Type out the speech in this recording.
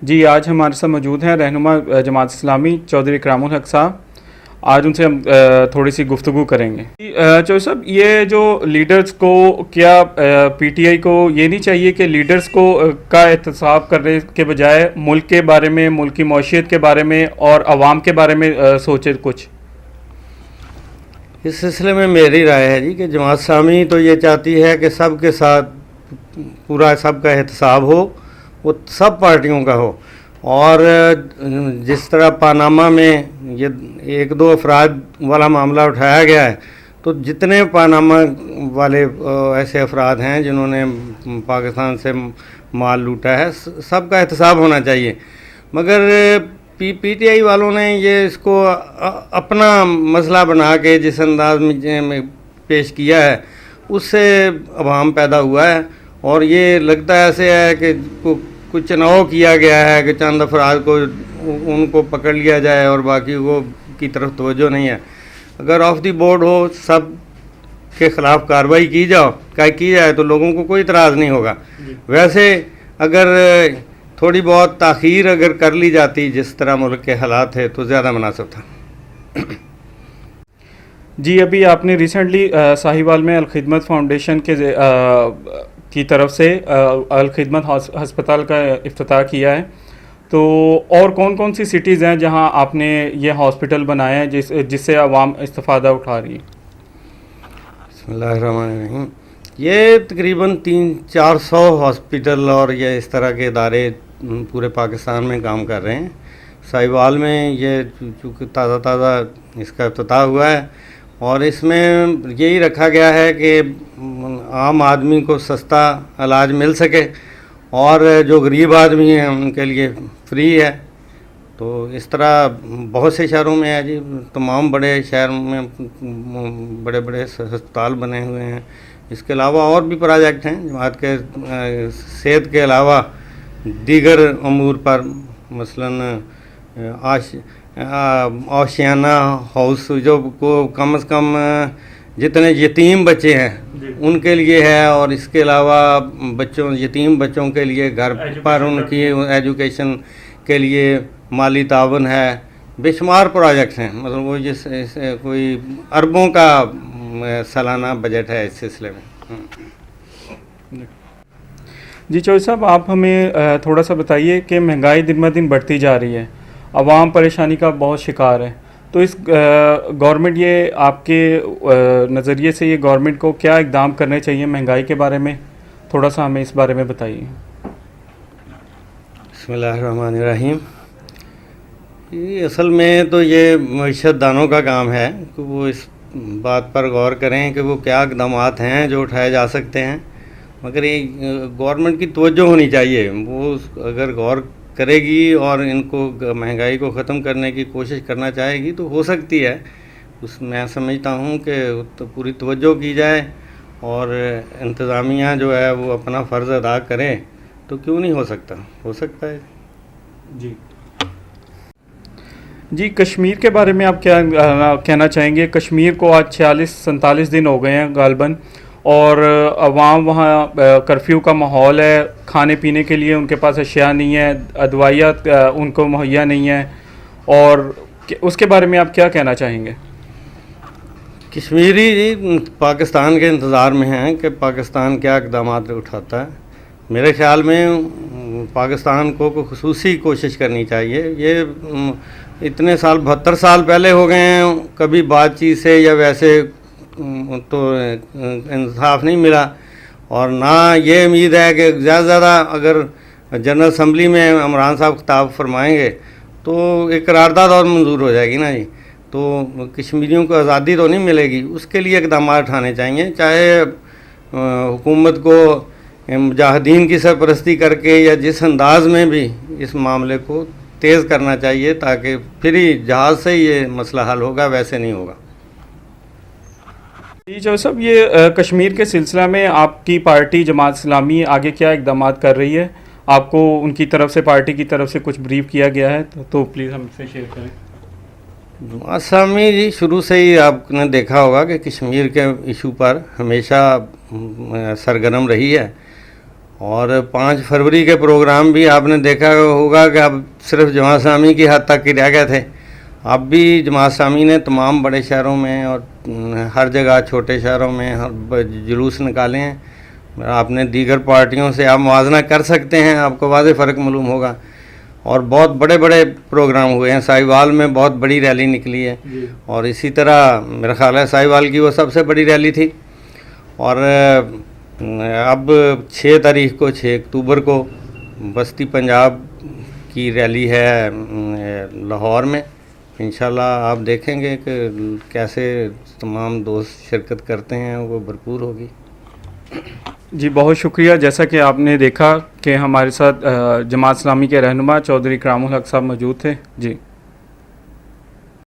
जी, आज हमारे साथ मौजूद हैं रहनुमा जमात इस्लामी चौधरी इकरामुल हक साहब। आज उनसे हम थोड़ी सी गुफ्तगू करेंगे। चौधरी साहब, ये जो लीडर्स को क्या पीटीआई को ये नहीं चाहिए कि लीडर्स को का एहतसाब करने के बजाय मुल्क के बारे में, मुल्क की मौशियत के बारे में और आवाम के बारे में सोचे कुछ? इस सिलसिले में मेरी राय है जी कि जमात इस्लामी तो ये चाहती है कि सब के साथ पूरा सबका एहतसाब हो, वो सब पार्टियों का हो। और जिस तरह पानामा में ये एक दो अफराद वाला मामला उठाया गया है, तो जितने पानामा वाले ऐसे अफराद हैं जिन्होंने पाकिस्तान से माल लूटा है, सबका एहतसाब होना चाहिए। मगर पीटीआई वालों ने ये इसको अपना मसला बना के जिस अंदाज में पेश किया है, उससे अवाम पैदा हुआ है। और ये लगता ऐसे है कि कुछ चुनाव किया गया है कि चंद अफराद को उनको पकड़ लिया जाए और बाकी को की तरफ तवज्जो नहीं है। अगर ऑफ दी बोर्ड हो, सब के ख़िलाफ़ कार्रवाई की जाए तो लोगों को कोई इतराज़ नहीं होगा। वैसे अगर थोड़ी बहुत ताख़ीर अगर कर ली जाती जिस तरह मुल्क के हालात है, तो ज़्यादा मुनासिब था। जी, अभी आपने रिसेंटली साहिवाल में अल-खिदमत फाउंडेशन की तरफ से अल-खिदमत हस्पताल का इफ्तिताह किया है, तो और कौन कौन सी सिटीज़ हैं जहां आपने ये हॉस्पिटल बनाया है जिससे आवाम इस्तिफ़ादा उठा रही है? बिस्मिल्लाहिर्रहमानिर्रहीम। ये तकरीबन 300-400 हॉस्पिटल और ये इस तरह के इदारे पूरे पाकिस्तान में काम कर रहे हैं। साहिवाल में ये चूँकि ताज़ा इसका इफ्तिताह हुआ है और इसमें यही रखा गया है कि आम आदमी को सस्ता इलाज मिल सके और जो गरीब आदमी हैं उनके लिए फ्री है। तो इस तरह बहुत से शहरों में है जी, तमाम बड़े शहर में बड़े बड़े अस्पताल बने हुए हैं। इसके अलावा और भी प्रोजेक्ट हैं जमात के सेहत के अलावा दीगर अमूर पर, मसलन आशियाना हाउस जो को कम से कम जितने यतीम बच्चे हैं उनके लिए है, और इसके अलावा यतीम बच्चों के लिए घर पर उनकी एजुकेशन के लिए माली तावन है। बेशुमार प्रोजेक्ट्स हैं, मतलब वो कोई अरबों का सालाना बजट है इस सिलसिले में। जी चौधरी साहब, आप हमें थोड़ा सा बताइए कि महंगाई दिन ब दिन बढ़ती जा रही है, आवाम परेशानी का बहुत शिकार है, तो इस गवर्नमेंट ये आपके नज़रिए से ये गवर्नमेंट को क्या इक़दाम करने चाहिए महंगाई के बारे में? थोड़ा सा हमें इस बारे में बताइए। बिस्मिल्लाहिर्रहमानिर्रहीम। ये असल में तो ये मईशतदानों का काम है कि वो इस बात पर गौर करें कि वो क्या इक़दाम हैं जो उठाए जा सकते हैं। मगर ये गवर्नमेंट की तवज्जो होनी चाहिए, वो अगर गौर करेगी और इनको महंगाई को ख़त्म करने की कोशिश करना चाहेगी तो हो सकती है। मैं समझता हूँ कि तो पूरी तवज्जो की जाए और इंतज़ामिया जो है वो अपना फ़र्ज़ अदा करें तो क्यों नहीं हो सकता है। जी, कश्मीर के बारे में आप क्या कहना चाहेंगे? कश्मीर को आज 46-47 दिन हो गए हैं गालबन, और अवाम वहाँ कर्फ्यू का माहौल है, खाने पीने के लिए उनके पास अशिया नहीं है, अदवाइयात उनको मुहैया नहीं है, और उसके बारे में आप क्या कहना चाहेंगे? कश्मीरी पाकिस्तान के इंतज़ार में हैं कि पाकिस्तान क्या इक़दाम उठाता है। मेरे ख़्याल में पाकिस्तान को खुसूसी कोशिश करनी चाहिए। ये इतने साल 72 साल पहले हो गए हैं, कभी बातचीत से या वैसे तो इंसाफ नहीं मिला, और ना ये उम्मीद है कि ज़्यादा से ज़्यादा अगर जनरल असम्बली में इमरान साहब खिताब फरमाएंगे तो एक करारदाद और मंजूर हो जाएगी ना जी, तो कश्मीरियों को आज़ादी तो नहीं मिलेगी। उसके लिए इक़दाम उठाने चाहिए, चाहे हुकूमत को मुजाहिदीन की सरपरस्ती करके या जिस अंदाज में भी इस मामले को तेज़ करना चाहिए, ताकि फिर ही जहाज़ से ये मसला हल होगा, वैसे नहीं होगा। जी जो सब ये कश्मीर के सिलसिला में आपकी पार्टी जमात इस्लामी आगे क्या इक़दाम कर रही है? आपको उनकी तरफ से, पार्टी की तरफ से कुछ ब्रीफ किया गया है तो प्लीज़ हमसे शेयर करें। जमात इस्लामी जी शुरू से ही आपने देखा होगा कि कश्मीर के इशू पर हमेशा सरगर्म रही है, और 5 फरवरी के प्रोग्राम भी आपने देखा होगा कि अब सिर्फ जमात इस्लामी की हद तक ही रह गए थे। अब भी जमात इस्लामी ने तमाम बड़े शहरों में और हर जगह छोटे शहरों में हर जुलूस निकाले हैं। आपने दीगर पार्टियों से आप मुवाजना कर सकते हैं, आपको वाज़े फ़र्क मालूम होगा। और बहुत बड़े बड़े प्रोग्राम हुए हैं। साहिवाल में बहुत बड़ी रैली निकली है और इसी तरह मेरा ख्याल है साहिवाल की वो सबसे बड़ी रैली थी। और अब 6 तारीख को 6 अक्टूबर को बस्ती पंजाब की रैली है लाहौर में। इंशाल्लाह आप देखेंगे कि कैसे तमाम दोस्त शिरकत करते हैं, वो भरपूर होगी। जी बहुत शुक्रिया। जैसा कि आपने देखा कि हमारे साथ जमात इस्लामी के रहनुमा चौधरी इकरामुल हक साहब मौजूद थे। जी।